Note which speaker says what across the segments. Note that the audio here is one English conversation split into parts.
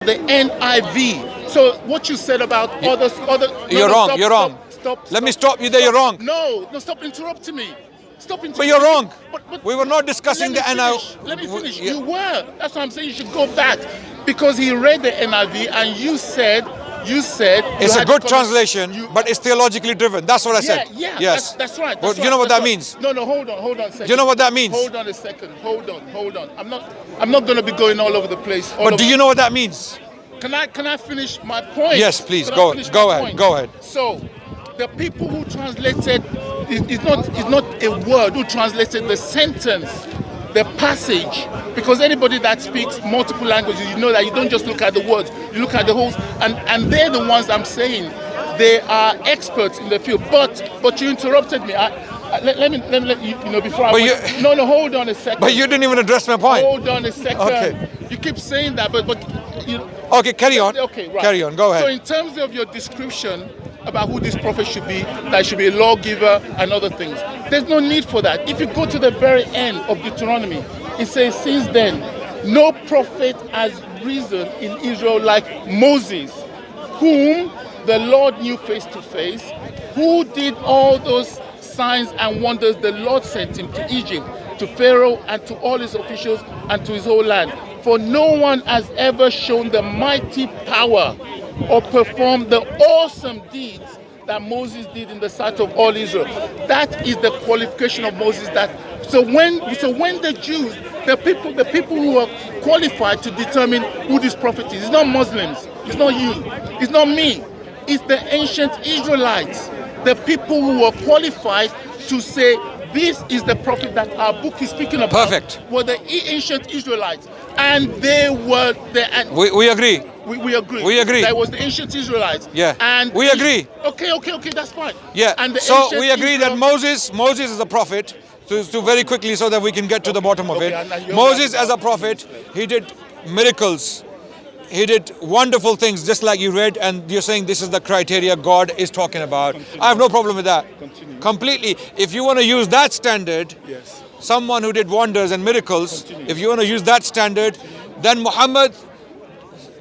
Speaker 1: the NIV. So what you said about others,
Speaker 2: You're wrong. You're wrong. Let me stop you there. You're wrong.
Speaker 1: No, stop interrupting me. Stop interrupting.
Speaker 2: But you're wrong.
Speaker 1: But
Speaker 2: we were not discussing the NIV.
Speaker 1: Let me finish. You were. That's why I'm saying you should go back, because he read the NIV and you said
Speaker 2: it's a good translation, but it's theologically driven. That's what I said.
Speaker 1: Yeah,
Speaker 2: yes,
Speaker 1: that's right.
Speaker 2: But you know what that means?
Speaker 1: No, hold on a second.
Speaker 2: Do you know what that means?
Speaker 1: Hold on a second. Hold on. I'm not going to be going all over the place.
Speaker 2: But do you know what that means?
Speaker 1: Can I finish my point?
Speaker 2: Yes, please. Go ahead.
Speaker 1: So, the people who translated is not a word who translated the sentence, the passage, because anybody that speaks multiple languages, you know that you don't just look at the words, you look at the whole, and they're the ones I'm saying they are experts in the field. But you interrupted me. Let me before I went. No, hold on a second.
Speaker 2: But you didn't even address my point.
Speaker 1: Hold on a second.
Speaker 2: Okay.
Speaker 1: You keep saying that, but you.
Speaker 2: Okay, carry on.
Speaker 1: Okay, right.
Speaker 2: Carry on. Go ahead.
Speaker 1: So in terms of your description about who this prophet should be, that should be a lawgiver and other things, there's no need for that. If you go to the very end of Deuteronomy, it says, since then, no prophet has risen in Israel like Moses, whom the Lord knew face to face, who did all those signs and wonders the Lord sent him to Egypt, to Pharaoh and to all his officials and to his whole land. For no one has ever shown the mighty power or performed the awesome deeds that Moses did in the sight of all Israel. That is the qualification of Moses. So when the Jews, the people who are qualified to determine who this prophet is, it's not Muslims, it's not you, it's not me, it's the ancient Israelites, the people who were qualified to say this is the prophet that our book is speaking about.
Speaker 2: Perfect.
Speaker 1: Were the ancient Israelites, and they were the.
Speaker 2: We agree.
Speaker 1: We agree.
Speaker 2: We agree.
Speaker 1: That was the ancient Israelites.
Speaker 2: Yeah.
Speaker 1: And
Speaker 2: we agree.
Speaker 1: Okay, that's fine.
Speaker 2: Yeah.
Speaker 1: And
Speaker 2: so we agree that Moses is a prophet. To very quickly, so that we can get to the bottom of it. Moses as a prophet, he did miracles. He did wonderful things, just like you read, and you're saying this is the criteria God is talking about. Continue. I have no problem with that.
Speaker 1: Continue.
Speaker 2: Completely. If you want to use that standard,
Speaker 1: yes.
Speaker 2: Someone who did wonders and miracles, if you want to use that standard, then Muhammad,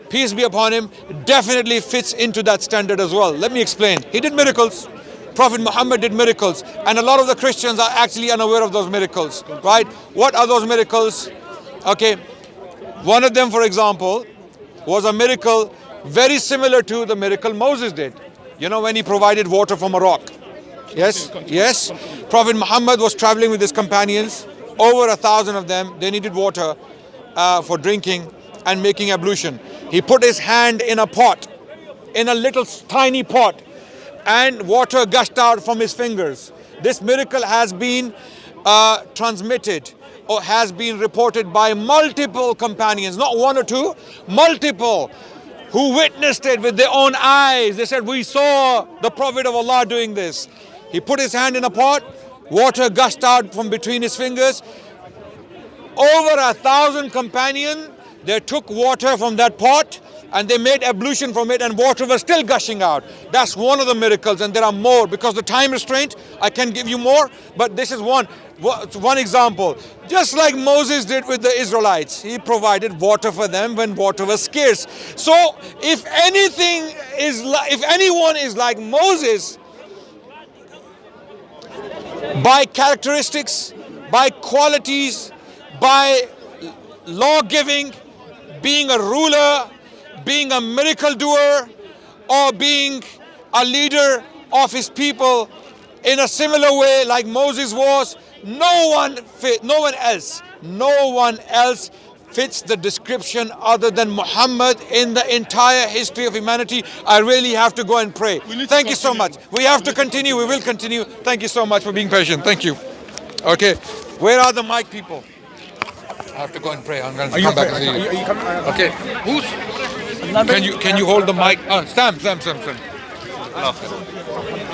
Speaker 2: peace be upon him, definitely fits into that standard as well. Let me explain. He did miracles. Prophet Muhammad did miracles, and a lot of the Christians are actually unaware of those miracles, right? What are those miracles? Okay, one of them, for example, was a miracle very similar to the miracle Moses did. You know, when he provided water from a rock. Yes, yes. Prophet Muhammad was traveling with his companions, over 1,000 of them. They needed water for drinking and making ablution. He put his hand in a pot, in a little tiny pot, and water gushed out from his fingers. This miracle has been transmitted or has been reported by multiple companions, not one or two, multiple, who witnessed it with their own eyes. They said, we saw the Prophet of Allah doing this. He put his hand in a pot, water gushed out from between his fingers. Over 1,000 companions, they took water from that pot and they made ablution from it, and water was still gushing out. That's one of the miracles, and there are more. Because the time restraint, I can give you more, but this is one example. Just like Moses did with the Israelites, he provided water for them when water was scarce. So if anyone is like Moses, by characteristics, by qualities, by law giving, being a ruler, being a miracle doer, or being a leader of his people in a similar way like Moses was, no one else fits the description other than Muhammad in the entire history of humanity. I really have to go and pray. Thank you so much. We have to continue. We will continue. Thank you so much for being patient. Thank you. Okay. Where are the mic people? I have to go and pray. I'm going to come back and see you. Okay. Can you hold the mic? Stand.